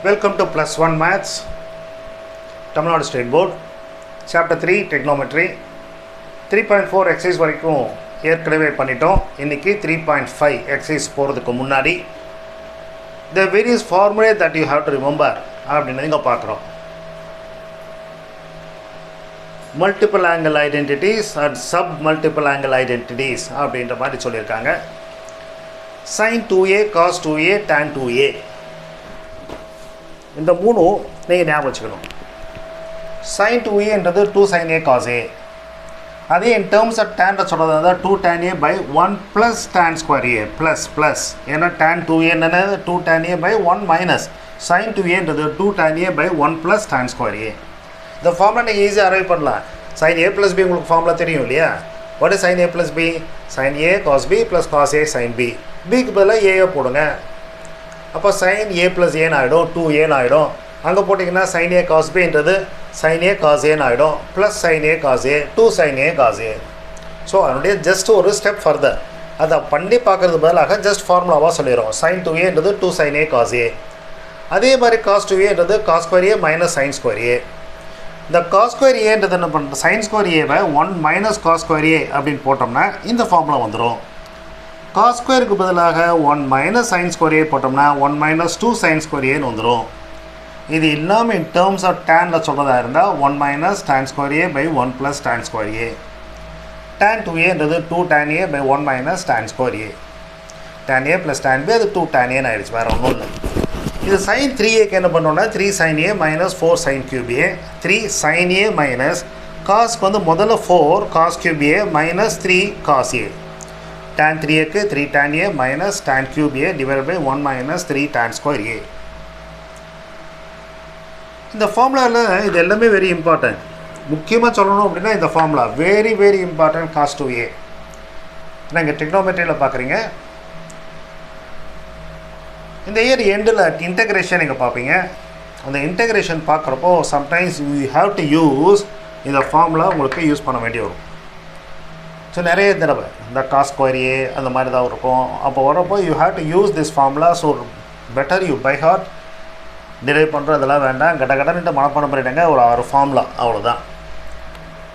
Welcome to Plus One Maths, Tamil Nadu State Board, Chapter 3 Trigonometry. 3.4 exercise வரைக்கும் ஏற்கனவே பண்ணிட்டோம். இன்னைக்கு 3.5 exercise போகிறதுக்கு முன்னாடி the various formulae that you have to remember அப்படின்னு இங்கே பார்க்குறோம். Multiple angle identities and sub multiple angle identities அப்படின்ற மாதிரி சொல்லியிருக்காங்க. Sin 2a, cos 2a, tan 2a இந்த மூணும் நீங்கள் ஞாபகம் வச்சுக்கணும். sin 2aன்றது 2 sin a cos a. அதே in terms of tan சொல்கிறது 2 tan a by 1 plus tan square a plus ஏன்னா tan 2a என்னது 2 tan a by 1 minus sin 2aன்றது 2 tan a by 1 plus tan square a. இந்த formula நீங்கள் ஈஸியாக arrive பண்ணலாம். sin a plus b உங்களுக்கு formula தெரியும் இல்லையா? what is sin a plus b? sin a cos b plus cos a sin b. bக்கு பதிலாக a போடுங்க. அப்போ sin a plus a ஆகிடும் 2a ஆகிடும். அங்கே போட்டிங்கன்னா sin a cos bன்றது sin a cos a ஆகிடும் plus sin a cos a 2 sin a cos a. So அதனுடைய just ஒரு ஸ்டெப் ஃபர்தர் அதை பண்ணி பார்க்குறது பதிலாக ஜஸ்ட் ஃபார்முலாவாக சொல்லிடுறோம். sin 2aன்றது 2 sin a cos a. அதே மாதிரி cos 2aன்றது cos square a minus sin square a. இந்த cos square aன்றது என்ன பண்ணுறது sin square a 1 minus cos square a அப்படின்னு போட்டோம்னா இந்த ஃபார்முலா வந்துடும். cos ஸ்கொயருக்கு பதிலாக 1 மைனஸ் சைன் ஸ்கொயர் ஏ போட்டோம்னா 1 மைனஸ் 2 சைன் ஸ்கொயர் ஏன்னு வந்துடும். இது இல்லாமல் இன் டேர்ம்ஸ் ஆஃப் டேனில் சொல்கிறதா இருந்தால் 1 minus tan square A by 1 plus tan square A. tan 2aன்றது 2 tan a by 1 minus tan square A. tan a plus tan b அது 2 tan a ஆகிடுச்சு, வேறு ஒன்றும் இல்லை. இது sin 3aக்கு என்ன பண்ணோன்னா 3 sin a minus 4 sin cube a 3 sin a minus காஸ்க்கு வந்து முதல்ல 4 cos cube a minus 3 cos a. tan 3aக்கு 3 tan a minus tan cube a divided by 1 minus 3 tan square a. இந்த ஃபார்முலாவில் இது எல்லாமே வெரி இம்பார்ட்டன்ட். முக்கியமாக சொல்லணும் அப்படின்னா இந்த formula very important cos 2a. நீங்கள் ட்ரிக்னோமெட்ரியில் பார்க்குறீங்க. இந்த இயர் எண்டில் இன்டெகிரேஷன் நீங்கள் பார்ப்பீங்க. அந்த இன்டெகிரேஷன் பார்க்குறப்போ sometimes you have to use இந்த ஃபார்முலா உங்களுக்கு யூஸ் பண்ண வேண்டி வரும். ஸோ நிறைய தடவை இந்த cos square a அந்த மாதிரி தான் இருக்கும். அப்போ வரப்போ you have to use this formula. So better you by heart drive பண்ணுறதெல்லாம் வேண்டாம், கடன்ட்டு மனப்பாடம் பண்ணிவிடுங்க. ஒரு 6 ஃபார்முலா அவ்வளோதான்.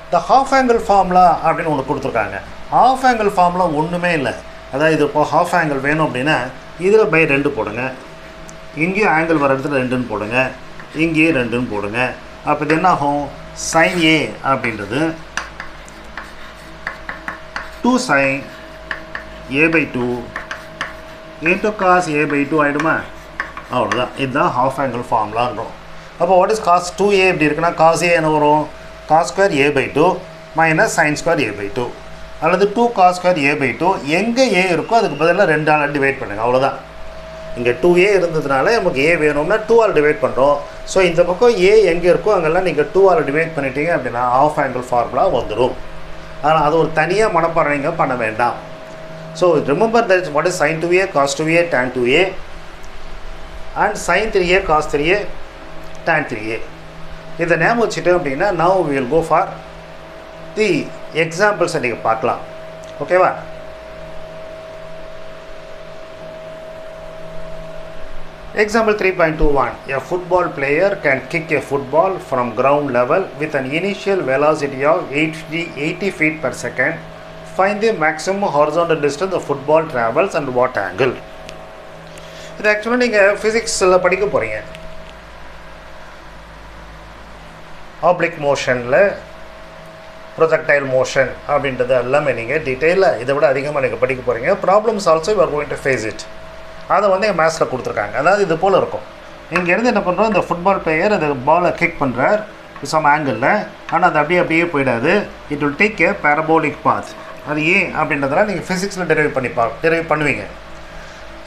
இந்த ஹாஃப் ஆங்கிள் ஃபார்முலா அப்படின்னு ஒன்று கொடுத்துருக்காங்க. ஹாஃப் ஆங்கிள் ஃபார்முலா ஒன்றுமே இல்லை. அதாவது இது இப்போ ஹாஃப் ஆங்கிள் வேணும் அப்படின்னா இதில் பை 2 போடுங்க, இங்கேயும் ஆங்கிள் வர இடத்துல 2ன்னு போடுங்க, இங்கேயும் 2ன்னு போடுங்க. அப்போ இது என்ன ஆகும்? sin a அப்படின்றது 2 sin a by 2 into cos a by 2 ஆகிடுமா? அவ்வளோதான். இதுதான் ஹாஃப் ஆங்கிள் ஃபார்முலான்றோம். அப்போ வாட் இஸ் cos 2a எப்படி இருக்குன்னா cos a என்ன வரும்? cos square a by 2 minus sin square a by 2 அல்லது 2 cos square a by 2. எங்கே a இருக்கோ அதுக்கு பதிலாக 2 ஆல் டிவைட் பண்ணுங்கள், அவ்வளோதான். இங்கே 2a இருந்ததுனால நமக்கு a வேணும்னா 2 ஆல் டிவைட் பண்ணுறோம். ஸோ இந்த பக்கம் a எங்கே இருக்கோ அங்கெல்லாம் நீங்கள் 2 ஆல் டிவைட் பண்ணிட்டீங்க அப்படின்னா ஹாஃப் ஆங்கிள் ஃபார்முலா வந்துடும். ஆனால் அது ஒரு தனியாக மனப்பாடம் நீங்கள் பண்ண வேண்டாம். So remember that what is sin 2a cos 2a tan 2a and sin 3a cos 3a tan 3a. இதை ஞாபகம் வச்சுட்டு அப்படின்னா now we will go for the எக்ஸாம்பிள்ஸை நீங்கள் பார்க்கலாம். ஓகேவா? Example 3.21. A football player can kick a football from ground level with an initial velocity of 80 feet per second. Find the maximum horizontal distance the football travels and what angle. இது ஆக்சுவலாக நீங்கள் ஃபிசிக்ஸில் படிக்க போகிறீங்க. ஆப்ளிக் மோஷனில் projectile motion அப்படின்றது எல்லாமே நீங்கள் டீட்டெயிலாக இதை விட அதிகமாக நீங்கள் படிக்க போகிறீங்க. Problems also you are going to face it. அதை வந்து எங்கள் மேத்ஸில் கொடுத்துருக்காங்க. அதாவது இது போல் இருக்கும். இங்கேருந்து என்ன பண்ணுறோம், இந்த ஃபுட்பால் பிளேயர் அந்த பாலை கிக் பண்ணுறார் சம் ஆங்கிளில். ஆனால் அது அப்படியே போயிடாது. It will take a parabolic path. அது ஏன் அப்படின்றதெல்லாம் நீங்கள் ஃபிசிக்ஸில் டெரைவ் பண்ணுவீங்க.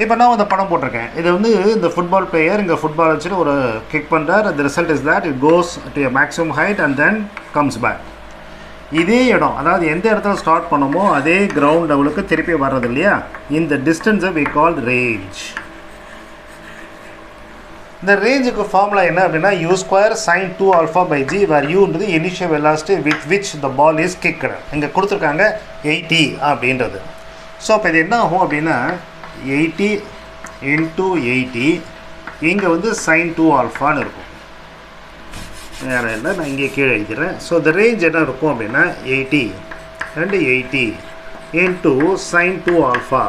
இப்போ நான் அந்த படம் போட்டிருக்கேன். இது வந்து இந்த ஃபுட்பால் பிளேயர் இங்கே ஃபுட்பால் வச்சுட்டு ஒரு கிக் பண்ணுறார். அந்த result is that it goes to a maximum height and then comes back. இதே இடம், அதாவது எந்த இடத்துல ஸ்டார்ட் பண்ணமோ அதே கிரவுண்ட் லெவலுக்கு திருப்பி வர்றது இல்லையா, இந்த டிஸ்டன்ஸை வி கால் ரேஞ்ச். இந்த ரேஞ்சுக்கு ஃபார்முலா என்ன அப்படின்னா u square sin 2 alpha by g where uன்றது initial velocity with which the ball is kicked. இங்கே கொடுத்துருக்காங்க 80 அப்படின்றது. ஸோ அப்போ இது என்ன ஆகும் அப்படின்னா 80 into 80 இங்கே வந்து sin 2 ஆல்ஃபான்னு இருக்கும். வேறு இல்லை, நான் இங்கே கீழே எழுதிக்கிறேன். ஸோ இந்த ரேஞ்ச் என்ன இருக்கும் அப்படின்னா 80 and 80 into sin 2 alpha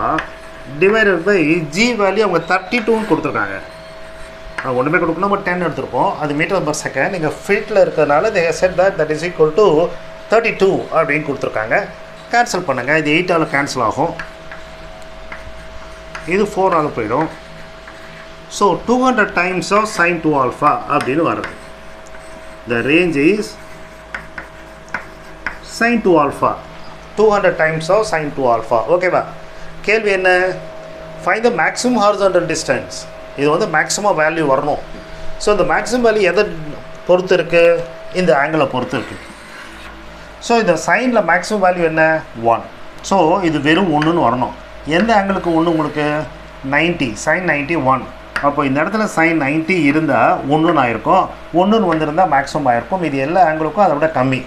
divided by G value அவங்க 32ன்னு கொடுத்துருக்காங்க. ஒன்றுமே கொடுக்கணும், நம்ம 10 எடுத்துருப்போம். அது மீட்டர் பர் செகண்ட். நீங்கள் ஃபீட்டில் இருக்கிறதுனால they said that is equal to 32 அப்படின்னு கொடுத்துருக்காங்க. கேன்சல் பண்ணுங்கள். இது 8ஆல் கேன்சல் ஆகும், இது 4ஆல் போயிடும். So 200 times of sin 2 alpha அப்படின்னு வருது. The range is sin 2 alpha, 200 times of sin 2 alpha. ஓகேவா? கேள்வி என்ன? find the maximum horizontal distance. இது வந்து மேக்ஸிமம் வேல்யூ வரணும். ஸோ இந்த மேக்ஸிமம் வேல்யூ எதை பொறுத்து இருக்குது? இந்த ஆங்கிளை பொறுத்து இருக்குது. ஸோ இந்த சைனில் மேக்ஸிமம் வேல்யூ என்ன? 1. ஸோ இது வெறும் 1ன்னு வரணும். எந்த ஆங்கிளுக்கு 1 உங்களுக்கு? 90, sin 90 1. அப்போ இந்த இடத்துல sin 90 இருந்தால் 1ன்னு ஆயிருக்கும். 1ன்னு வந்திருந்தால் மேக்ஸிமம் ஆயிருக்கும். இது எல்லா ஆங்கிளுக்கும் அதை விட கம்மி.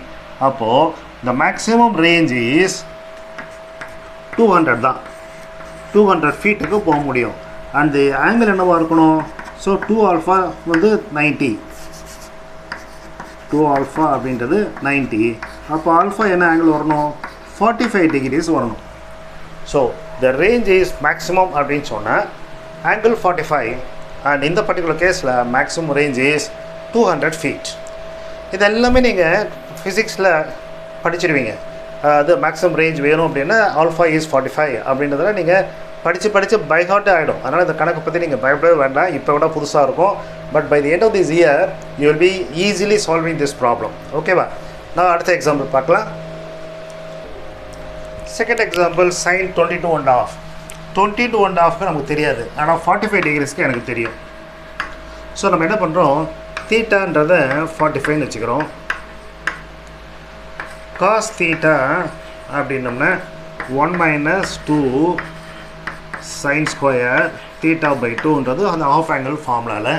அப்போது இந்த மேக்ஸிமம் ரேஞ்ச் இஸ் 200 தான். 200 ஃபீட்டுக்கு போக முடியும். அந்த ஆங்கிள் என்னவாக இருக்கணும்? ஸோ 2 ஆல்ஃபா வந்து 90, 2 ஆல்ஃபா அப்படின்றது 90. அப்போ ஆல்ஃபா என்ன ஆங்கிள் வரணும்? 45 டிகிரிஸ் வரணும். So the range is maximum அப்படின்னு சொன்னால் angle 45 and இந்த பர்டிகுலர் கேஸில் மேக்ஸிமம் ரேஞ்ச் இஸ் 200 feet. இது எல்லாமே நீங்கள் ஃபிசிக்ஸில் படிச்சிடுவீங்க. அது மேக்ஸிமம் ரேஞ்ச் வேணும் அப்படின்னா ஆல்ஃபா இஸ் 45 அப்படின்றதில் நீங்கள் படித்து பை ஹார்ட்டே ஆகிடும். அதனால் இந்த கணக்கு பற்றி நீங்கள் பயப்படவே வேண்டாம். இப்போ விட புதுசாக இருக்கும். But by the end of this year you will be easily solving this problem. ஓகேவா? நான் அடுத்த எக்ஸாம்பிள் பார்க்கலாம். Second example sin 22.5. 22.5க்கு நமக்கு தெரியாது, ஆனால் 45 டிகிரிஸ்க்கு எனக்கு தெரியும். ஸோ நம்ம என்ன பண்ணுறோம்? தீட்டான்றதை 45ன்னு வச்சுக்கிறோம். காஸ் தீட்டா அப்படின்னோம்னா 1 - 2 sin ஸ்கொயர் தீட்டா பை 2ன்றது அந்த ஆஃப் ஆங்கிள் ஃபார்முலாவில்.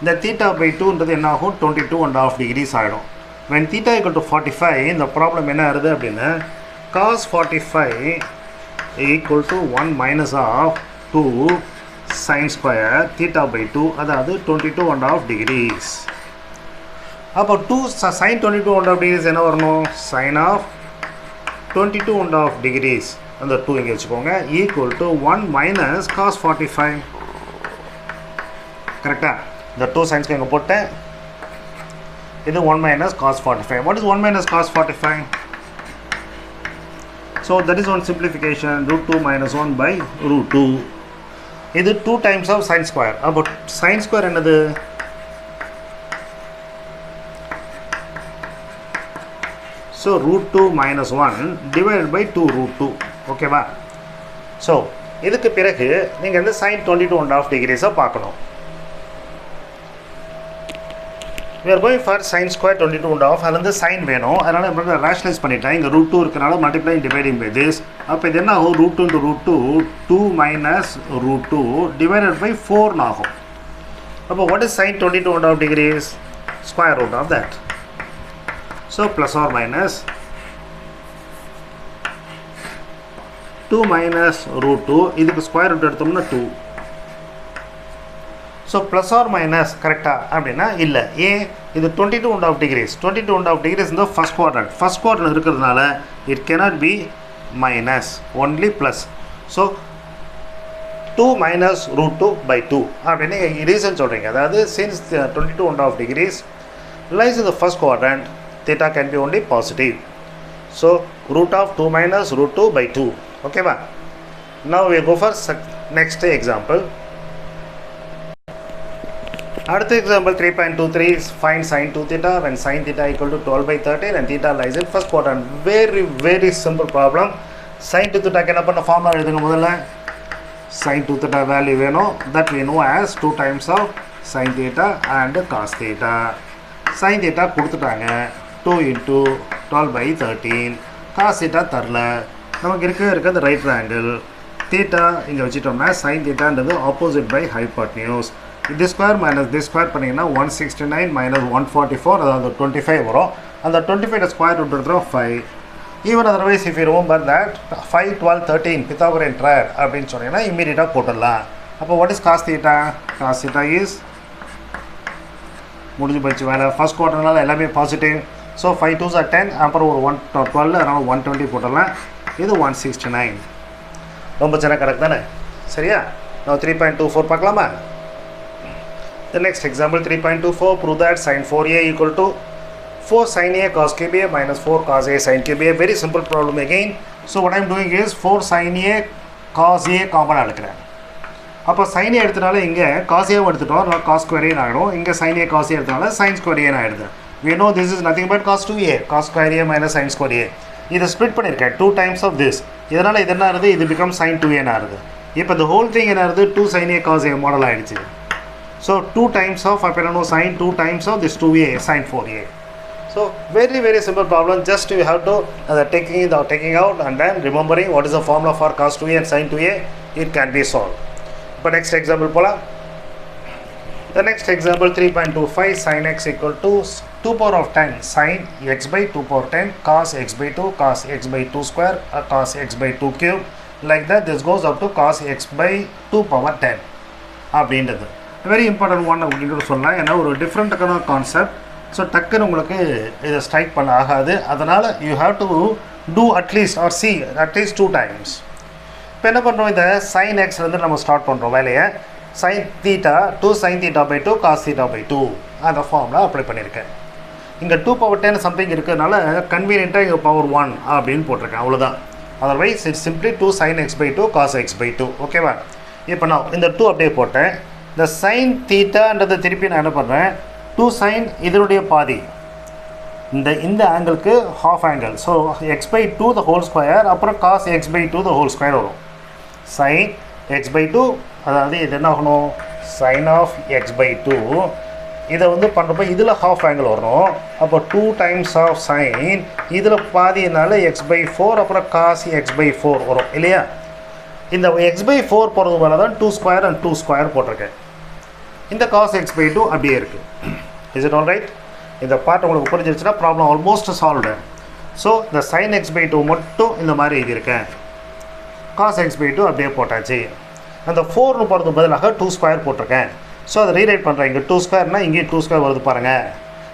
இந்த தீட்டா பை 2ன்றது என்ன ஆகும்? 22.5 டிகிரிஸ் ஆகிடும். when தீட்டா equal to 45 இந்த ப்ராப்ளம் என்ன ஆகுது அப்படின்னா cos 45 equal to 1 minus of 2 sin square theta by 2, அதாவது 22.5 degrees. அப்போ 2 sin 22.5 degrees என்ன வரணும்? sin of 22.5 degrees, அந்த 2 இங்கே வச்சுக்கோங்க, equal to 1 minus cos 45. கரெக்டாக? இந்த 2 சைன்ஸ்க்கு இங்கே போட்டேன். இது 1 minus cos 45. what is 1 minus cos 45? So that is one simplification, √2 minus 1 by √2. இது 2 times of sin square. அப்போ sin square என்னது? So √2 minus 1 divided by 2 √2. ஓகேவா? ஸோ இதுக்கு பிறகு நீங்கள் வந்து sin 22.5 degrees பார்க்கணும். we are going for sin square 22.5. அதில் வந்து sin வேணும். அதனால் நம்ம ரேஷனலைஸ் பண்ணிட்டேன். இங்கே √2 இருக்கிறனால மல்டிப்ளைங் டிவைடிங் பை திஸ். அப்போ இது என்ன ஆகும்? √2 into √2 2 minus √2 divided by 4 ஆகும். அப்போ what is sin 22.5 degrees? Square root of that. So plus or minus 2 minus √2, இதுக்கு ஸ்கொயர் ரூட் எடுத்தோம்னா 2. ஸோ ப்ளஸ் ஆர் மைனஸ் கரெக்டாக அப்படின்னா இல்லை. ஏன்? இது 22.5 degrees. 22.5 degrees இந்த ஃபஸ்ட் குவாட்ரண்ட். ஃபஸ்ட் குவாட்ரண்ட் இருக்கிறதுனால it cannot be minus, only plus. So 2 minus √2 by 2 அப்படின்னு ரீசன் சொல்கிறீங்க. அதாவது since 22.5 degrees lies in the first quadrant, theta can be only positive. So root of 2 minus √2 by 2. ஓகேவா? Now we go for next example. அடுத்த example 3.23 is find sin 2 theta when sin theta equal to 12/13 and theta lies in first quadrant. Very simple problem. sin 2 theta என்ன பண்ண formula எழுதுங்க. முதல்ல sin 2 theta value வேணும். that we know as 2 times of sin theta and cos theta. sin theta கொடுத்துட்டாங்க 2 into 12/13. cos theta தரல. நமக்கு இருக்க அந்த ரைட் ஆங்கிள் theta இங்கே வச்சுட்டோம்னா sin thetaன்றது opposite by hypotenuse. this square minus this square பண்ணிங்கன்னா 169 minus 144, அதாவது 25 வரும். அந்த 25 ஸ்கொயர் ரூட் எடுத்துகிறோம் 5. Even otherwise if you remember that 5, 12, 13 Pythagorean triad அப்படின்னு சொன்னீங்கன்னா இம்மீடியட்டாக போட்டுடலாம். அப்போ what is cos theta? Cos theta is முடிஞ்சு போச்சு வேலை. ஃபர்ஸ்ட் குவார்ட்டர்னால எல்லாமே பாசிட்டிவ். ஸோ 5 2s are 10, அப்புறம் ஒரு 112, அரௌண்ட் 120 போட்டுடலாம். இது 169. ரொம்ப சின்ன கணக்கு தானே, சரியா? நான் 3.24 பார்க்கலாமா? The next example 3.24, prove that sin 4a equal to 4 sin a cos cube a minus 4 cos a sin cube a. Very simple problem again. So what I am doing is 4 sin a cos a காமனாக எடுக்கிறேன். அப்போ sin a எடுத்தனால இங்கே cos a எடுத்துட்டோம், நான் cos square a ஆகிடும். இங்கே sin a cos a எடுத்தனால sin square a ஆகிடுது. We know this is nothing but cos 2a, cos square a minus sin square a. இதை ஸ்ப்ளிட் பண்ணியிருக்கேன் 2 times of this. இதனால் இது என்ன ஆகுது, இது become sin 2a ஆகுது. இப்போ the whole thing என்ன ஆகுது, 2 sin a cos a model ஆகிடுச்சு. So 2 times of, அப்போ என்ன sin 2 times of this 2a sin 4a. So very very simple problem, just you have to taking out and then remembering what is the formula for cos 2a and sin 2a, it can be solved. இப்போ next example போலாம். The next example 3.25, sin x equal to 2 power of 10 sin x by 2 power 10 cos x by 2 cos x by 2 square cos x by 2 cube. Like that this goes up to cos x by 2 power 10 அப்படின்றது very important one அப்படின்னு சொல்லலாம். ஏன்னா ஒரு டிஃப்ரெண்ட்டான concept. So டக்குன்னு உங்களுக்கு இதை strike பண்ண ஆகாது. அதனால் you have to do at least or see at least 2 times. இப்போ என்ன பண்ணுறோம், இந்த sin xலேருந்து நம்ம ஸ்டார்ட் பண்ணுறோம் வேலையை. sin theta 2 sin theta by 2 cos theta by 2 அந்த ஃபார்முலா அப்ளை பண்ணியிருக்கேன். இங்கே 2 power 10 சம்திங் இருக்கிறதுனால கன்வீனியண்ட்டாக இங்கே power 1 அப்படின்னு போட்டிருக்கேன், அவ்வளோதான். Otherwise it's simply 2 sin x by 2 cos x by 2. ஓகேவா? இப்போ நான் இந்த 2 அப்படியே போட்டேன். இந்த sin thetaன்றது திருப்பி நான் என்ன பண்ணுறேன், 2 sin இதனுடைய பாதி, இந்த ஆங்கிளுக்கு half angle. So x by 2 the whole square, அப்புறம் cos x by 2 the whole square வரும். sin x by 2, அதாவது இது என்ன ஆகணும், sin of x by 2. இதை வந்து பண்ணுறப்ப இதில் half angle வரணும். அப்போ 2 times of sin, இதில் பாதினால x by 4, அப்புறம் cos x by 4 வரும் இல்லையா? இந்த x by 4 போகிறது மேலே தான் 2 square and 2 square போட்டிருக்கேன். இந்த cos x by 2 அப்படியே இருக்குது. Is it all right? இந்த பார்ட் உங்களுக்கு புரிஞ்சிருச்சுன்னா ப்ராப்ளம் ஆல்மோஸ்ட் சால்வ்டு. ஸோ இந்த sin x by 2 மட்டும் இந்த மாதிரி எழுதியிருக்கேன். cos x by 2 அப்படியே போட்டாச்சு. அந்த 4னு போகிறது பதிலாக 2 square போட்டிருக்கேன். ஸோ அதை ரீரைட் பண்ணுறேன். இங்கே 2 squareனா இங்கேயும் 2 square வருது பாருங்கள்.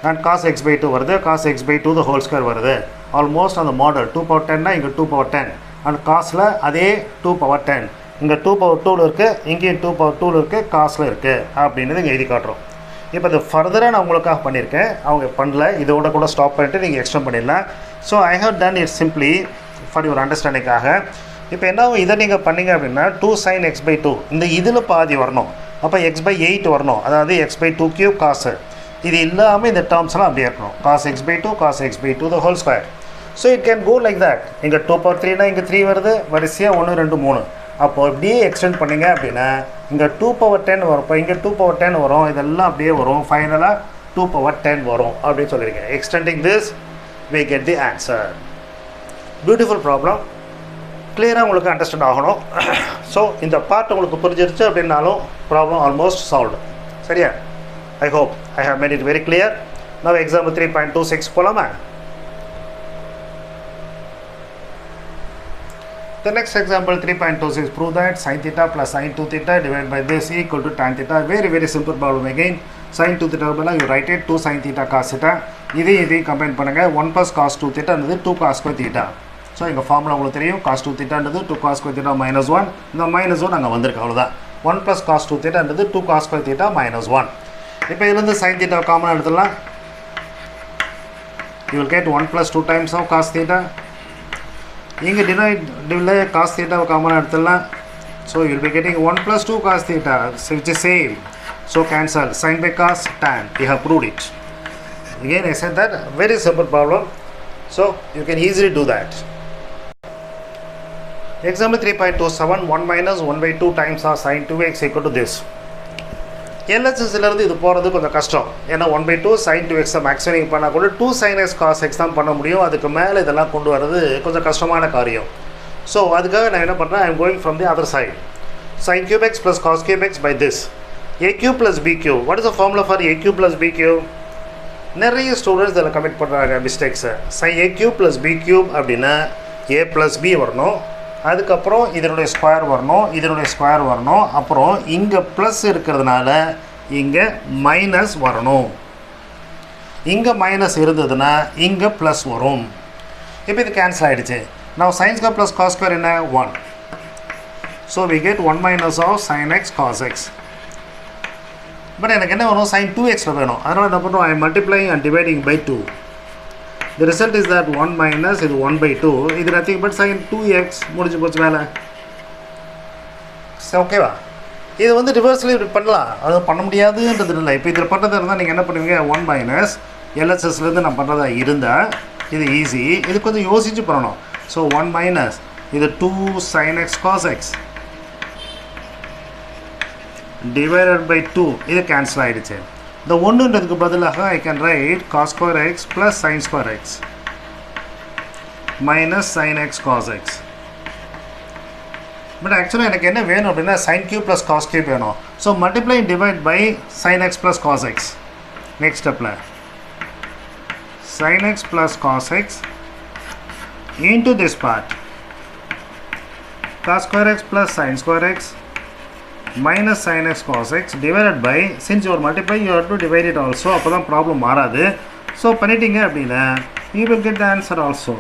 நான் cos x by 2 வருது, cos x by 2 the whole square வருது. ஆல்மோஸ்ட் அந்த மாடல் 2 power 10னா இங்கே 2 power 10 அண்ட் காஸில் அதே 2 power 10 இங்கே 2 power 2ல் இருக்குது, இங்கேயும் 2 power 2ல் இருக்குது, காஸில் இருக்குது அப்படின்றது இங்கே எழுதி காட்டுறோம். இப்போ இது ஃபர்தராக நான் உங்களுக்காக பண்ணியிருக்கேன், அவங்க பண்ணல. இதோட கூட ஸ்டாப் பண்ணிவிட்டு நீங்கள் எக்ஸ்டெண்ட் பண்ணிடலாம். So I have done it simply for your அண்டர்ஸ்டாண்டிங்காக. இப்போ என்ன இதை நீங்கள் பண்ணிங்க அப்படின்னா 2 sin x by 2 இந்த இதில் பாதி வரணும். அப்போ x by 8 வரணும், அதாவது x by 2 cube cos. இது இல்லாமல் இந்த டேர்ம்ஸ்லாம் அப்படியே இருக்கணும். cos x by 2 cos x by 2 the whole square. So it can go like that. இங்கே 2 power 3னா இங்கே 3 வருது, வரிசையாக 1 2 3. அப்போ அப்படியே எக்ஸ்டெண்ட் பண்ணிங்க அப்படின்னா இங்கே 2 power 10 வரும். இப்போ இங்கே 2 power 10 வரும், இதெல்லாம் அப்படியே வரும். ஃபைனலாக 2 power 10 வரும் அப்படின்னு சொல்லியிருக்கேன். Extending this we get the answer. Beautiful problem. கிளியராக உங்களுக்கு அண்டர்ஸ்டாண்ட் ஆகணும். ஸோ இந்த பார்ட் உங்களுக்கு புரிஞ்சிருச்சு அப்படின்னாலும் ப்ராப்ளம் ஆல்மோஸ்ட் சால்வ்டு. சரியா? I hope I have made it very clear. Now example 3.26 போகலாமா? The next example 3.26, prove that sin theta plus sin 2 theta divided by this equal to tan theta. Very very simple problem again. Sin 2 theta பதிலாக you write it 2 sin theta cos theta. இதையும் combine பண்ணுங்கள். 1 plus cos 2 theta என்னது 2 cos square theta. So எங்கள் formula உங்களுக்கு தெரியும். cos 2 theta என்னது 2 cos square theta minus 1. இந்த minus 1 அங்கே வந்திருக்கு, அவ்வளோதான். 1 plus cos 2 theta என்னது 2 cos square theta minus 1. இப்போ இதுலேருந்து sin theta காமனாக எடுத்துடலாம். You will get 1 plus 2 times of cos theta. இங்கே டிவைடில் cos theta காமனாக எடுத்துடலாம். So you will be getting 1 plus 2 cos theta, which is same. So cancel. Sin by cos, tan. We have proved it. Again I said that very simple problem. So you can easily do that. Example 3.27, 1 minus 1 by 2 times of sin 2x equal to this. LHSலேருந்து இது போகிறது கொஞ்சம் கஷ்டம். ஏன்னா 1 by 2 sin 2x maximum பண்ணால் கூட 2 sin x cos x தான் பண்ண முடியும். அதுக்கு மேலே இதெல்லாம் கொண்டு வர்றது கொஞ்சம் கஷ்டமான காரியம். ஸோ அதுக்காக நான் என்ன பண்ணுறேன், I am going from the other side. Sin cube x plus cos cube x by this. A cube plus b cube. What is the formula for a cube plus b cube? நிறைய students இதில் commit பண்ணுறாங்க மிஸ்டேக்ஸை. sin a cube plus b cube அப்படின்னா a plus b வரணும், அதுக்கப்புறம் இதனுடைய square வரணும், இதனுடைய square வரணும். அப்புறம் இங்கே ப்ளஸ் இருக்கிறதுனால இங்கே மைனஸ் வரணும். இங்கே மைனஸ் இருந்ததுன்னா இங்கே ப்ளஸ் வரும். இப்போ இது கேன்சல் ஆகிடுச்சு. Now sin square plus cos square என்ன 1. So we get 1 minus of sin x cos x. But எனக்கு என்ன வேணும், sin 2x வேணும். அதனால் என்ன பண்ணுறோம், I am multiplying and dividing by 2. The result is that 1 minus இது 1 by 2. இது nothing but sin 2x. முடிஞ்சு போச்சு வேலை. ஓகேவா? இது வந்து ரிவர்ஸில் இப்படி பண்ணலாம், அது பண்ண முடியாதுன்றது இல்லை. இப்போ இதில் பண்ணுறதா இருந்தால் நீங்கள் என்ன பண்ணுவீங்க, 1 மைனஸ் எல்எஸ்எஸ்லேருந்து நான் பண்ணுறதா இருந்தால் இது ஈஸி. இது கொஞ்சம் யோசிச்சு பண்ணணும். ஸோ 1 மைனஸ் இது 2 sin x cos x divided by 2. இது கேன்சல் ஆகிடுச்சு. இந்த ஒன்றுன்றதுக்கு பதிலாக I can write cos square x plus sin square x minus sin x cos x. But ஆக்சுவலாக எனக்கு என்ன வேணும் அப்படின்னா sin cube plus cos cube வேணும். So multiply and divide by sin x plus cos x. Next ஸ்டெப்பில் sin x plus cos x into this part cos square x plus sin square x minus sin x cos x divided by, since you are multiplying you have to divide it also, அப்போ தான் problem மாறாது. So பண்ணிட்டீங்க அப்படின்னா you will get the answer also.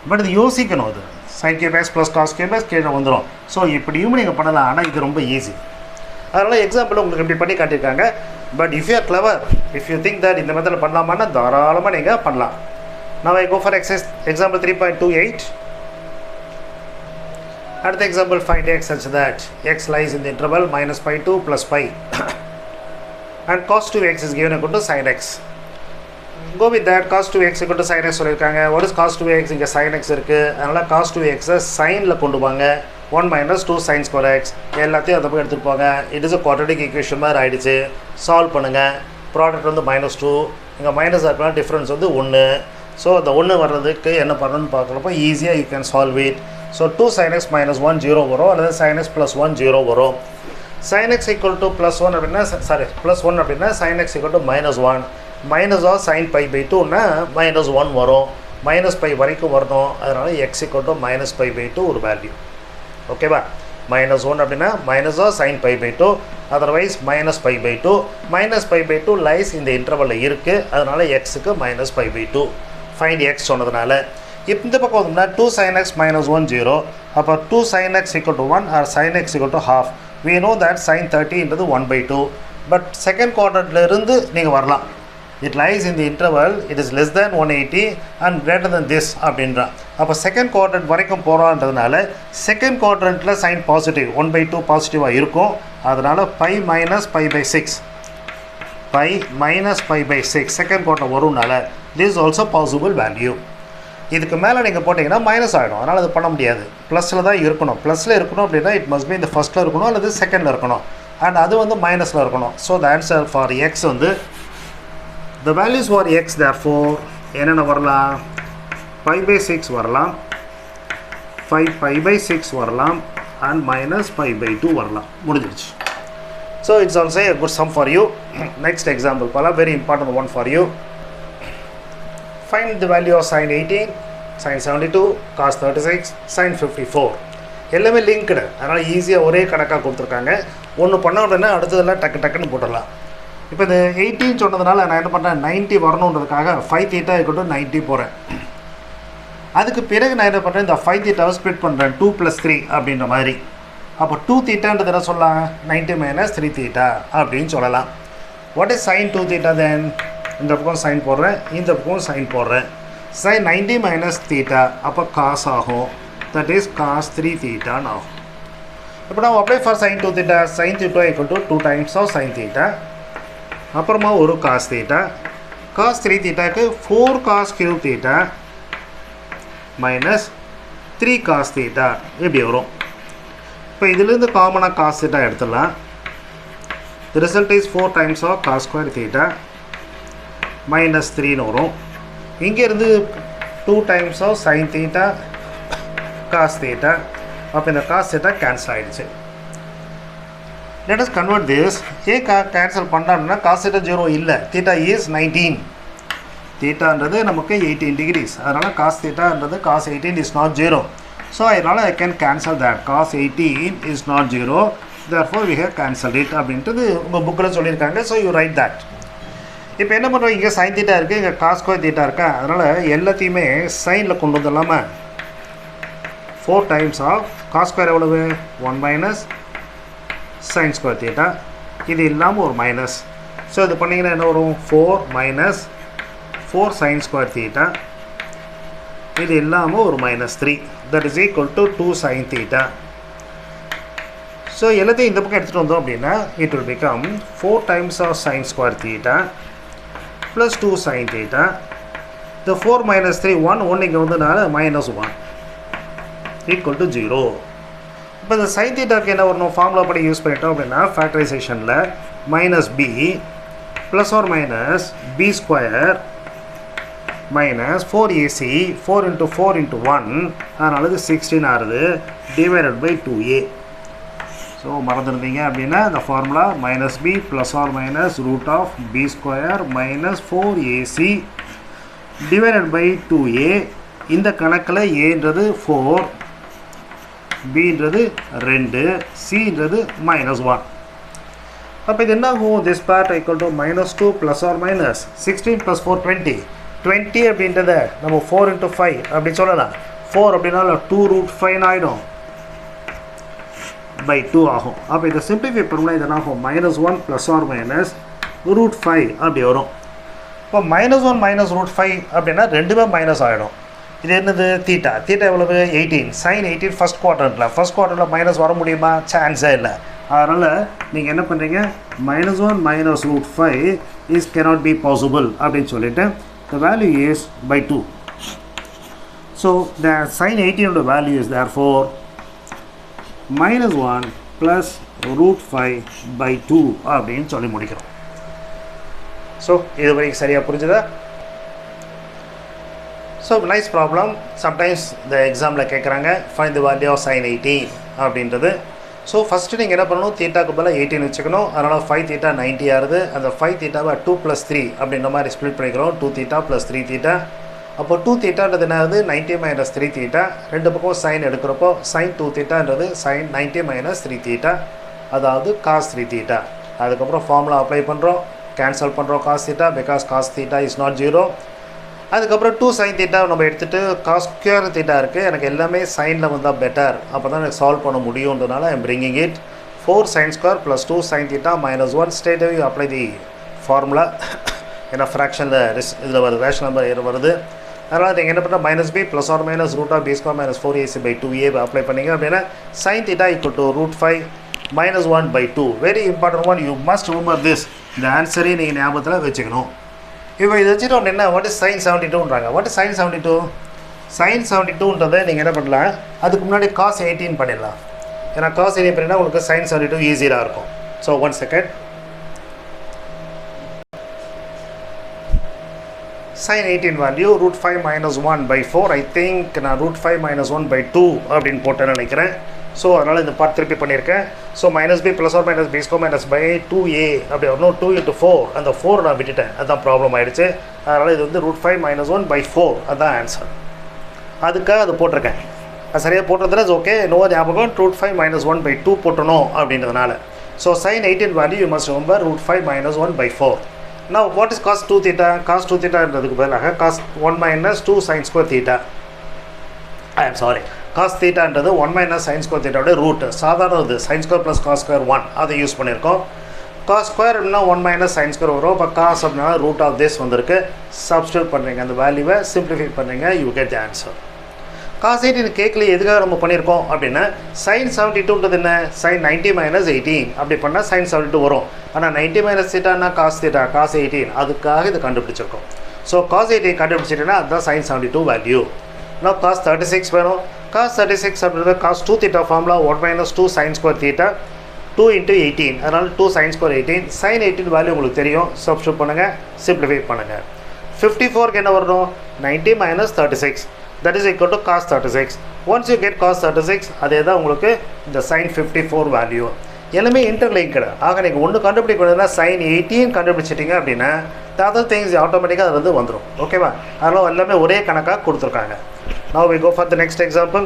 But இது யோசிக்கணும், அது sin cube x plus cos cube x கீழே வந்துடும். ஸோ இப்படியும் நீங்கள் பண்ணலாம், ஆனால் இது ரொம்ப ஈஸி. அதனால் எக்ஸாம்பிள் உங்களுக்கு இப்படி பண்ணி காட்டியிருக்காங்க. But if you are clever, if you think that இந்த மெத்தடில் பண்ணலாமான்னா தாராளமாக நீங்கள் பண்ணலாம். Now I go for example 3.28. At the example, find x such that x lies in the interval minus pi to plus pi and cos 2x is given equal to sin x. Go with that. Cos 2x equal to sin x சொல்லியிருக்காங்க. What is cos 2x? இங்கே sin x இருக்குது. அதனால் cos 2x சைனில் கொண்டு வாங்க. 1 minus 2 sin square x எல்லாத்தையும் அந்த பக்கம் எடுத்துகிட்டு போங்க. It is a quadratic equation மாதிரி ஆகிடுச்சு. சால்வ் பண்ணுங்கள். ப்ராடக்ட் வந்து -2, இங்கே மைனஸ் இருக்கலாம், டிஃப்ரென்ஸ் வந்து 1. ஸோ அந்த 1 வர்றதுக்கு என்ன பண்ணணும்னு பார்க்குறப்போ ஈஸியாக you can solve it. So 2 sin x minus 1 0 வரும், அல்லது sin x plus 1 0 வரும். sin x equal to plus 1 அப்படின்னா plus 1 அப்படின்னா sin x equal to -1. Minus of sin pi by 2னா -1 வரும். மைனஸ் பை வரைக்கும் வரணும். அதனால் x equal to minus pi by 2 ஒரு வேல்யூ. ஓகேவா? -1 அப்படின்னா minus of sin pi by 2, otherwise minus pi by 2. Minus pi by 2 lies இந்த இன்டர்வலில் இருக்குது. அதனால் எக்ஸுக்கு minus pi by 2. Find X சொன்னதுனால இப்போ இந்த பக்கம் வந்தோம்னா 2 sin x minus 1 0. அப்போ 2 sin x equal to 1 or sin x equal to half. We know that sin 30 என்றது 1 by 2. பட் செகண்ட் குவாட்ரண்ட்லேருந்து நீங்கள் வரலாம். It lies in the interval, it is less than 180 and greater than this அப்படின்றான். அப்போ second quadrant வரைக்கும் போகிறான்றதுனால second குவாட்ரண்ட்டில் sine positive 1 by 2 பாசிட்டிவாக இருக்கும். அதனால் pi minus pi by 6 pi minus pi by 6 second quadrant வரும்னால this is also possible value. இதுக்கு மேலே நீங்கள் போட்டிங்கன்னா மைனஸ் ஆகிடும். அதனால் அது பண்ண முடியாது. ப்ளஸில் தான் இருக்கணும். ப்ளஸில் இருக்கணும் அப்படின்னா இட் மஸ்ட் பி இந்த ஃபஸ்ட்டில் இருக்கணும் அல்லது செகண்டில் இருக்கணும். அண்ட் அது வந்து மைனஸில் இருக்கணும். So the answer for X வந்து the values for x therefore என்னென்ன வரலாம், pi by 6 வரலாம், 5 pi by 6 வரலாம் and minus pi by 2 வரலாம். முடிஞ்சிருச்சு. So it's also a good sum for you. Next example pala, very important one for you. Find the value of sin 18, sin 72, cos 36, sin 54. எல்லாமே linked. அதனால் ஈஸியாக ஒரே கணக்காக கொடுத்துருக்காங்க. ஒன்று பண்ண உடனே அடுத்ததெல்லாம் டக்குன்னு போட்டுடலாம். இப்போ இந்த 18 சொன்னதுனால நான் என்ன பண்ணுறேன், 90 வரணுன்றதுக்காக 5 θ = 90 போகிறேன். அதுக்கு பிறகு நான் என்ன பண்ணுறேன், இந்த 5 θ ஸ்ப்ளிட் பண்ணுறேன் 2 + 3 அப்படின்ற மாதிரி. அப்போ 2 θன்றது என்ன சொல்லலாம், 90 - 3 θ அப்படின்னு சொல்லலாம். வாட் இஸ் sin 2 θ தென்? இந்த பக்கம் சைன் போடுறேன், இந்த பக்கம் சைன் போடுறேன். sin 90 - θ அப்போ காஸ் ஆகும். தட் இஸ் காஸ் 3 θன்னு ஆகும். இப்போ நான் apply for sin 2 θ. sin θ = 2 times of sin θ. அப்புறமா ஒரு cos θ. cos 3 θக்கு 4 cos cube θ minus 3 cos θ இப்படி வரும். இப்போ இதிலிருந்து காமனாக cos θ எடுத்துடலாம். The result is 4 times of cos square θ minus 3ன்னு வரும். இங்கேருந்து 2 times of sin θ cos θ. அப்போ இந்த cos θ கேன்சல் ஆகிடுச்சு. Let us convert this. ஏன் கேன்சல் பண்ணாங்கன்னா cos θ 0 இல்லை, θ is 19. θன்றது நமக்கு 18 degrees. அதனால் cos θன்றது cos 18 is not 0. So I can cancel that. Cos 18 is not 0. Therefore we have cancelled it அப்படின்றது உங்கள் புக்கில் சொல்லியிருக்காங்க. So you right that. இப்போ என்ன பண்ணுறோம், இங்கே சைன் தீட்டா இருக்குது, இங்கே காஸ் ஸ்கொயர் தீட்டா இருக்கா, அதனால் எல்லாத்தையுமே சைனில் கொண்டு வந்துடலாமா. 4 times ஆஃப் காஸ் ஸ்கொயர் எவ்வளவு 1 மைனஸ் சைன் ஸ்கொயர் தீட்டா, இது இல்லாமல் ஒரு மைனஸ். ஸோ இது பண்ணிங்கன்னா என்ன வரும், 4 மைனஸ் 4 சைன் ஸ்கொயர் தீட்டா, இது இல்லாமல் ஒரு -3, that is equal to 2 sine theta. So எல்லாத்தையும் இந்த பக்கம் எடுத்துகிட்டு வந்தோம் அப்படின்னா it will become 4 times of sine square theta plus 2 sine theta. இந்த 4 - 3 1 இங்கே வந்ததுனால -1 ஈக்குவல் டு 0. இப்போ இந்த சைன் தீட்டாக்கு என்ன வரணும், ஃபார்முலா படி யூஸ் பண்ணிட்டோம் அப்படின்னா ஃபேக்டரைசேஷனில் -b plus or minus b square minus 4ac 4 into 4 into 1 அதனால இது 16 ஆகுது divided by 2a. ஸோ மறந்துருந்தீங்க அப்படின்னா இந்த formula -b plus or minus root of b square minus 4ac divided by 2a. இந்த கணக்கில் aன்றது 4, bன்றது 2, cன்றது -1. அப்போ இது என்ன ஆகும், this part equal to -2 plus or minus 16 plus 4 20 அப்படின்றத நம்ம 4 into 5 அப்படி சொல்லலாம். 4 அப்படின்னா 2√5 ஆகிடும், by 2 ஆகும். அப்போ இதை சிம்பிளிஃபை பண்ணோம்னா இது என்ன ஆகும், -1 plus or minus √5 அப்படி வரும். இப்போ -1 - √5 அப்படின்னா ரெண்டுமே மைனஸ் ஆகிடும். இது என்னது, தீட்டா எவ்வளவு 18, sin 18 ஃபஸ்ட் குவார்ட்டரில் மைனஸ் வர முடியுமா, சான்ஸே இல்லை. அதனால் நீங்கள் என்ன பண்ணுறீங்க, -1 - √5 இஸ் cannot be possible அப்படின்னு சொல்லிட்டு the value is by 2. So the sin 18 of the value is therefore -1 plus √5 by 2 அப்படின்னு சொல்லி முடிக்கிறோம். ஸோ இது வரைக்கும் சரியாக புரிஞ்சுதா? So nice problem. சம்டைம்ஸ் இந்த எக்ஸாமில் கேட்குறாங்க find the value of sin 18 அப்படின்றது. ஸோ ஃபஸ்ட்டு நீங்கள் என்ன பண்ணணும், தீட்டாக்கு பதிலாக 18 வச்சுக்கணும். அதனால் 5 தீட்டா 90 ஆகுது. அந்த 5 தீட்டாவை 2 + 3 அப்படின்ற மாதிரி ஸ்ப்ளிட் பண்ணிக்கிறோம். 2 தீட்டா + 3 தீட்டா. அப்போ 2 தீட்டான்றது என்னது, 90 - 3 தீட்டா. ரெண்டு பக்கம் சைன் எடுக்கிறப்போ sin 2 தீட்டான்றது sin 90 - 3 தீட்டா, அதாவது cos 3 தீட்டா. அதுக்கப்புறம் ஃபார்முலா அப்ளை பண்ணுறோம், கேன்சல் பண்ணுறோம் cos theta, because cos theta is not 0. அதுக்கப்புறம் 2 sin தீட்டா நம்ம எடுத்துகிட்டு cos ஸ்கொயர் தீட்டா இருக்குது, எனக்கு எல்லாமே சைனில் வந்தால் பெட்டர், அப்போ தான் எனக்கு சால்வ் பண்ண முடியுன்றதுனால I am bringing it 4 sin square plus 2 sin theta -1. straight away you apply the formula. ஏன்னா ஃப்ராக்ஷனில் இதில் வருது, ரேஷனல் நம்பர் வருது. அதனால் நீங்கள் என்ன பண்ணால் -b plus or minus root of b square minus 4ac by 2a apply பண்ணிங்க அப்படின்னா sin theta equal to √5 -1 by 2. Very important one, you must remember this. இந்த ஆன்சரே நீங்கள் ஞாபகத்தில் வச்சுக்கணும். இப்போ இதை வச்சுட்டு என்ன, வாட் இஸ் sin 72ன்றாங்க. What is sin 72? sin 72ன்றதை நீங்கள் என்ன பண்ணலாம், அதுக்கு முன்னாடி cos 18 பண்ணிடலாம். ஏன்னா cos 18 பண்ணினா உங்களுக்கு sin 72 ஈஸியாக இருக்கும். So 1 second. sin 18 value √5 -1 by 4. I think நான் √5 -1 by 2 அப்படின்னு போட்டேன்னு நினைக்கிறேன். ஸோ அதனால் இந்த பார்ட் திருப்பி பண்ணியிருக்கேன். So -b plus or minus b square minus by 2a அப்படி வரணும். 2 into 4, அந்த 4 நான் விட்டுட்டேன், அதுதான் ப்ராப்ளம் ஆகிடுச்சு. அதனால் இது வந்து √5 -1 by 4, அதுதான் ஆன்சர். அதுக்காக அது போட்டிருக்கேன். அது சரியாக போட்டதில் ஓகே, நோ ஞாபகம் √5 -1 by 2 போட்டணும் அப்படின்றதுனால. So sin 18 value you must remember √5 -1 by 4. Now what is cos 2 theta? Cos 2 theta என்றதுக்கு பதிலாக cos 1 minus 2 sin square theta. I am sorry. cos theta என்றது 1 minus sin square theta உடைய root. சாதாரண இது sin square plus cos square 1 அதை use பண்ணியிருக்கோம். cos square அப்படின்னா 1 minus sin square வரும். இப்போ cos அப்படின்னா root of this வந்திருக்கு. சப்ஸ்டியூட் பண்ணுறீங்க, அந்த வேல்யூவை சிம்பிளிஃபை பண்ணுறீங்க, you get the answer. cos 18 கேக்கில் எதுக்காக நம்ம பண்ணியிருக்கோம் அப்படின்னா sin 72ன்றது என்ன, sin 90 - 18 அப்படி பண்ணால் sin 72 வரும். ஆனால் 90 - theta cos theta, cos 18 அதுக்காக இது கண்டுபிடிச்சிருக்கோம். ஸோ cos 18 கண்டுபிடிச்சிட்டேன்னா அதுதான் sin 72 வேல்யூ. நான் cos 36 வேணும். cos 36 அப்படின்றது cos 2 theta formula 1 minus 2 sin square theta 2 into 18, அதனால் 2 sin square 18. sin 18 வேல்யூ உங்களுக்கு தெரியும், சப்ஸ்டியூட் பண்ணுங்கள், சிம்பிளிஃபை பண்ணுங்கள். 54க்கு என்ன வரணும், 90 - 36, that is equal to cos 36. once you get cos 36, அதே தான் உங்களுக்கு இந்த sin 54 வேல்யூ. எல்லாமே இன்டர்லிங்க்டு. ஆக நீங்கள் ஒன்று கண்டுபிடிக்கணும்னா sin 18 கண்டுபிடிச்சிட்டிங்க அப்படின்னா the other things ஆட்டோமேட்டிக்காக அது வந்து வந்துடும். ஓகேவா? அதனால் எல்லாமே ஒரே கணக்காக கொடுத்துருக்காங்க. now we go for the next example.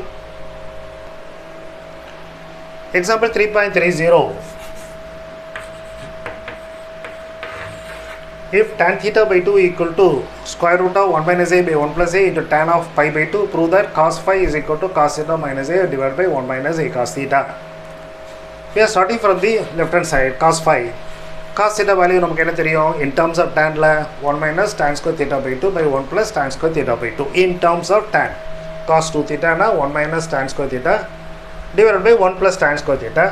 Example 3.30. If tan theta by 2 equal to square root of 1 minus a by 1 plus a into tan of pi by 2, prove that cos phi is equal to cos theta minus a divided by 1 minus a cos theta. We are starting from the left hand side, cos phi. Cos theta value நமக்கு என்ன தெரியும்? In terms of tan ல 1 minus tan square theta by 2 by 1 plus tan square theta by 2. In terms of tan, cos 2 theta na 1 minus tan square theta divided by 1 plus tan square theta.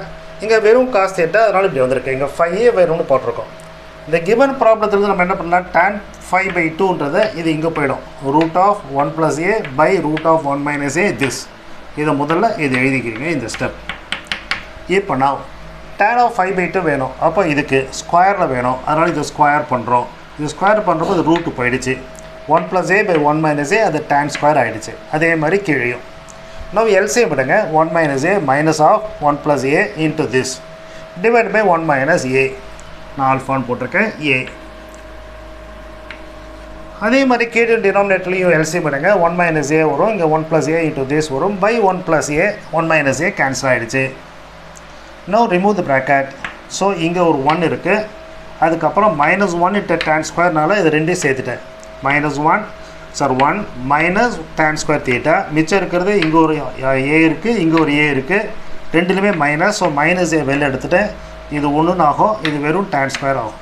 இங்க வெறும் cos theta அதனால இப்படி வந்திருக்கு. இங்க phi வெறும்னு போட்டுருக்கோம். இந்த given ப்ராப்ளத்துல நம்ம என்ன பண்ணலாம்? tan phi by 2ன்றதை இது இங்க போய்டும். root of 1 plus a by root of 1 minus a this. இதை முதல்ல இது எழுதிக்கிறீங்க இந்த ஸ்டெப். இப்போ நான் tan of 5 by 2 வேணும். அப்போ இதுக்கு ஸ்கொயரில் வேணும். அதனால் இது ஸ்கொயர் பண்ணுறோம். இது ஸ்கொயர் பண்ணுறப்போ இது ரூட்டு போயிடுச்சு. 1 plus a by 1 minus a அது tan ஸ்கொயர் ஆகிடுச்சு. அதே மாதிரி கீழையும் நம்ம எல்சிஎம் விடுங்க. 1 minus a minus of 1 plus a into this divided by 1 minus a. நான் ஆல்ஃபான்னு போட்டிருக்கேன் a. அதே மாதிரி கீழே டினாமினேட்டர்லையும் எல்சிஎம் விடுங்க. 1 minus a வரும். இங்கே 1 plus a into this வரும். by 1 plus a 1 minus a cancel ஆகிடுச்சு. Now remove the bracket. So இங்கே ஒரு 1 இருக்குது. அதுக்கப்புறம் minus 1 into tan ஸ்கொயர்னால இது ரெண்டையும் சேர்த்துட்டேன். minus 1 sir 1 minus tan square theta. மிச்சம் இருக்கிறது இங்கே ஒரு a இருக்குது, இங்கே ஒரு a இருக்குது. ரெண்டுலேயுமே மைனஸ். ஸோ மைனஸ் a வெளில எடுத்துட்டேன். இது ஒன்றுன்னு ஆகும். இது வெறும் tan ஸ்கொயர் ஆகும்.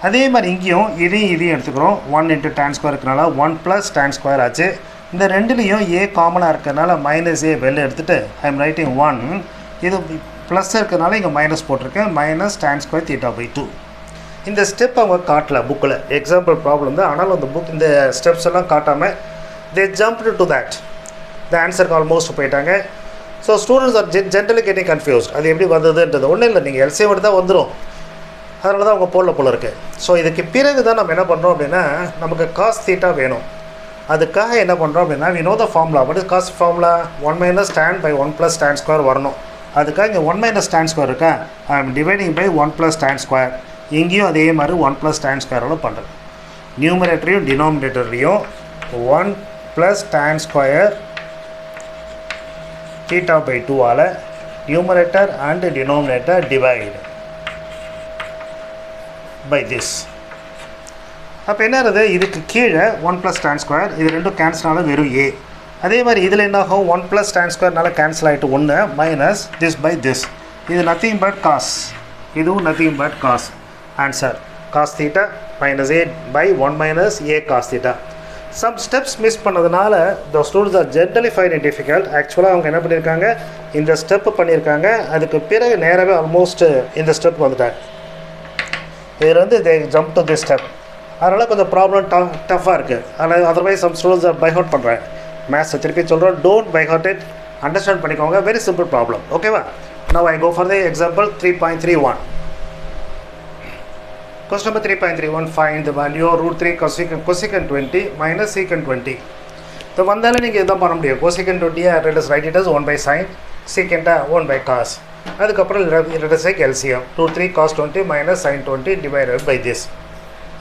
அதே மாதிரி இங்கேயும் இதையும் எடுத்துக்கிறோம். 1 into tan ஸ்கொயர் இருக்கிறனால 1 plus tan ஸ்கொயர் ஆச்சு. இந்த ரெண்டுலேயும் a காமனாக இருக்கிறதுனால மைனஸ் a வெளில எடுத்துகிட்டு ஐ எம் ரைட்டிங் 1. இது ப்ளஸ் இருக்கிறதுனால இங்கே மைனஸ் போட்டிருக்கேன். Minus tan square theta by 2. இந்த ஸ்டெப் அவங்க காட்டல புக்கில். எக்ஸாம்பிள் ப்ராப்ளம் தான். ஆனாலும் அந்த புக் இந்த ஸ்டெப்ஸ் எல்லாம் காட்டாமல் they jump to that. The ஆன்சருக்கு ஆல்மோஸ்ட் போயிட்டாங்க. So students are generally getting confused. அது எப்படி வந்ததுன்றது ஒன்றும் இல்லை. நீங்கள் எல்சிஎம் எடுத்தால் வந்துடும். அதனால தான் அவங்க போல இருக்குது. ஸோ இதுக்கு பிறகு தான் நம்ம என்ன பண்ணுறோம் அப்படின்னா நமக்கு காஸ் தீட்டா வேணும். அதுக்காக என்ன பண்ணுறோம் அப்படின்னா we know the formula. what is cos formula? 1 minus tan by 1 plus tan square வரணும். அதுக்காக இங்கே 1 minus tan ஸ்கொயர் இருக்கா, I am dividing by 1 plus tan square. இங்கேயும் அதே மாதிரி 1 plus tan ஸ்கொயரோட பண்ணுறேன். நியூமரேட்டரையும் டினாமினேட்டர்லையும் 1 plus tan square theta by 2ஆல் numerator and denominator divide by this. அப்போ என்ன ஆகுது? இதுக்கு கீழே 1 plus tan ஸ்கொயர், இது ரெண்டும் கேன்சல்னால வெறும் a. அதே மாதிரி இதில் என்ன ஆகும்? 1 plus tan ஸ்கொயர்னால கேன்சல் ஆகிட்டு 1 மைனஸ் திஸ் பை திஸ். இது நத்திங் பட் காஸ். இதுவும் nothing but cos. Answer cos theta minus a by 1 minus a cos theta. Some steps miss பண்ணதுனால the students are generally find it difficult. ஆக்சுவலாக அவங்க என்ன பண்ணியிருக்காங்க? இந்த step பண்ணியிருக்காங்க. அதுக்கு பிறகு நேராகவே ஆல்மோஸ்ட் இந்த ஸ்டெப் வந்துட்டாங்க. இதில் வந்து they jump to this step. அதனால் கொஞ்சம் ப்ராப்ளம் டஃப்பாக இருக்குது. அதனால் otherwise some students are by heart பண்ணுறேன். மேத்ஸை திருப்பி சொல்கிறோம். Don't by heart it. Understand பண்ணிக்கோங்க. Very simple problem. ஓகேவா? Now I go for the example 3.31. Question number 3.31. Find the value of root 3 cosecant 20 minus secant 20. So வந்தாலும் நீங்கள் இதான் பண்ண முடியும். cosecant 20 let us write it as 1 by sin, secant 1 by cos. அதுக்கப்புறம் let us take LCM. root 3 cos 20 minus sin 20 divided by this.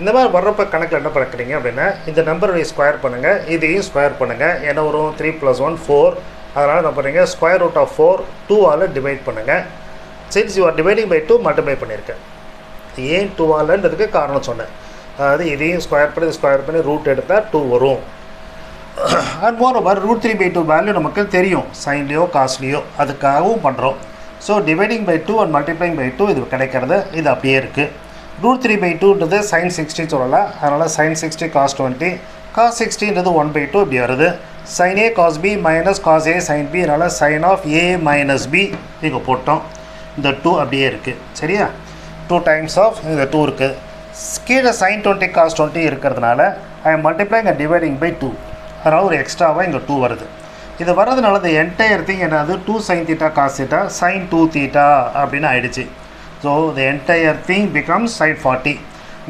இந்த மாதிரி வர்றப்போ கணக்கில் என்ன பண்ணுறீங்க அப்படின்னா இந்த நம்பருடைய ஸ்கொயர் பண்ணுங்கள், இதையும் ஸ்கொயர் பண்ணுங்கள். என்ன வரும்? 3 plus 1 4. அதனால் என்ன பண்ணுறீங்க? ஸ்கொயர் ரூட் ஆஃப் 4 2ஆல் டிவைட் பண்ணுங்கள். Since you are dividing by 2 multiply பண்ணியிருக்கேன். ஏன் 2ஆலன்றதுக்கு காரணம் சொன்னேன். அதாவது இதையும் ஸ்கொயர் பண்ணி ரூட் எடுத்தால் 2 வரும். And moreover root 3 by 2 value நமக்கு தெரியும், சைன்லேயோ காஸ்ட்லேயோ. அதுக்காகவும் பண்ணுறோம். So dividing by 2 and multiplying by 2 இது கிடைக்கிறது. இது அப்படியே இருக்குது. ரூட் 3 by 2ன்றது sin 60 சொல்லலாம். அதனால் sin 60 cos 20, cos 60ன்றது 1 by 2 இப்படி வருது. sin a cos b minus cos a sin b. அதனால் sin of a minus b இங்கே போட்டோம். இந்த 2 அப்படியே இருக்குது. சரியா? 2 times of இந்த 2 இருக்குது. கீழே sin 20 cos 20 இருக்கிறதுனால I am multiplying and dividing by 2. அதனால் ஒரு எக்ஸ்ட்ராவாக இங்கே 2 வருது. இது வர்றதுனால இந்த என்டையர் திங் என்னது? 2 sin theta cos theta sin 2 theta அப்படின்னு ஆயிடுச்சு. So the entire thing becomes sin 40.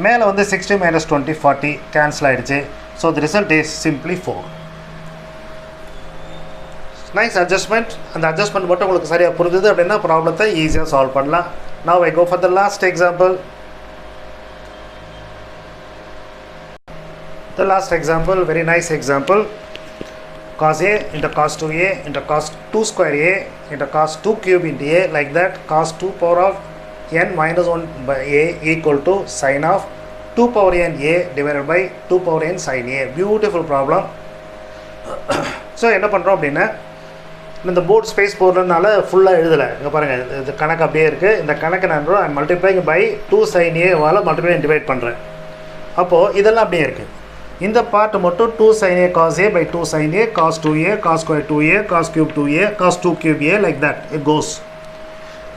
மேலே வந்து 60 minus 20 40 cancel ஆயிடுச்சு. So the result is simply 4. Nice adjustment. அந்த adjustment மட்டும் உங்களுக்கு சரியாக புரிஞ்சுது அப்படின்னா ப்ராப்ளத்தை ஈஸியாக சால்வ் பண்ணலாம். Now I go for the last example. The last example, very nice example. cos a into cos 2a into cos 2 square a into cos 2 cube into a, like that cos 2 power of n minus 1 by a equal to sin of 2 power n a divided by 2 power n sin a. Beautiful problem. So என்ன பண்ணுறோம் அப்படின்னா, இந்த board space போடுறதுனால ஃபுல்லாக எழுதலை. இங்கே பாருங்கள், இது கணக்கு அப்படியே இருக்குது. இந்த கணக்கு நான் multiplying by 2 sin a multiply divide பண்ணுறேன். அப்போது இதெல்லாம் அப்படியே இருக்குது. இந்த பார்ட் மட்டும் 2 sin a cos a by 2 sin a cos 2a cos square 2a cos cube 2a cos 2 cube a, like that it goes.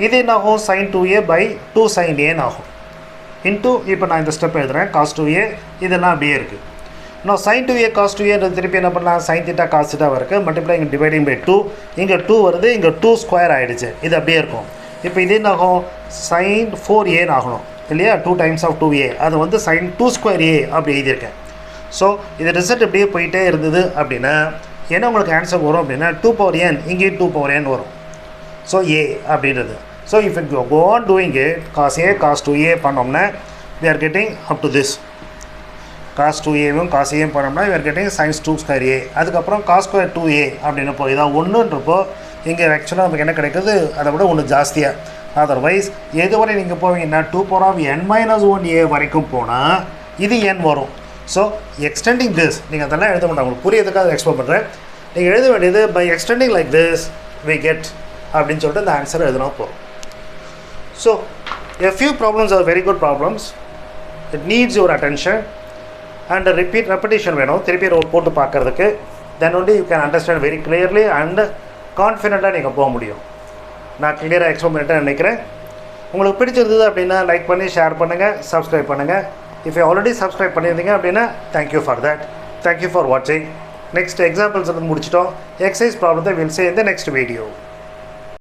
இது என்ன ஆகும், sin 2a by 2 sin a ஆகும் இன்ட்டு, இப்போ நான் இந்த ஸ்டெப் எழுதுகிறேன், cos 2a. இதெல்லாம் அப்படியே இருக்குது. இன்னும் sin 2a cos 2a திருப்பி என்ன பண்ணலாம், sin theta cos theta இருக்குது, மல்டிப்ளை இங்கே டிவைடிங் பை 2. இங்கே 2 வருது, இங்கே 2 ஸ்கொயர் ஆகிடுச்சு. இது அப்படியே இருக்கும். இப்போ இது என்ன ஆகும், sin 4a ஆகணும் இல்லையா, 2 times of 2a. அது வந்து sin 2 square a அப்படி எழுதியிருக்கேன். ஸோ இது ரிசல்ட் இப்படியே போயிட்டே இருந்தது அப்படின்னா என்ன உங்களுக்கு ஆன்சர் வரும் அப்படின்னா 2 power n, இங்கே 2 power n வரும். ஸோ a அப்படின்றது. So if it go on doing it cos a cos 2a பண்ணோம்னா we are getting up to this. cos 2a cos a பண்ணோம்னா we are getting sin 2 square a. அதுக்கப்புறம் cos square 2a அப்படின்னு போய் இதான் ஒன்றுன்றப்போ இங்கே ஆக்சுவலாக நமக்கு என்ன கிடைக்குது, அதை விட ஒன்று ஜாஸ்தியாக. அதர்வைஸ் எதுவரை நீங்கள் போவீங்கன்னா 2 power of n minus 1 a வரைக்கும் போனால் இது n வரும். ஸோ எக்ஸ்டெண்டிங் திஸ், நீங்கள் அதெல்லாம் எழுத மாட்டாங்க, உங்களுக்கு புரியதுக்காக எக்ஸ்பிளைன் பண்ணுறேன். நீங்கள் எழுத வேண்டியது by extending like this we get அப்படின்னு சொல்லிட்டு இந்த ஆன்சர் எழுதினா போகும். So a few problems are very good problems. It needs your attention and repetition வேணும், திருப்பி போட்டு பார்க்குறதுக்கு. then only you can understand very clearly and கான்ஃபிடெண்ட்டாக நீங்கள் போக முடியும். நான் கிளியராக எக்ஸ்பிளைன் பண்ணிட்டு நினைக்கிறேன். உங்களுக்கு பிடிச்சிருந்தது அப்படின்னா லைக் பண்ணி ஷேர் பண்ணுங்கள், சப்ஸ்கிரைப் பண்ணுங்கள். If you already subscribe பண்ணியிருந்தீங்க அப்படின்னா thank you for that. Thank you for watching. Next examples முடிச்சிட்டோம். Exercise problem will say in the next video.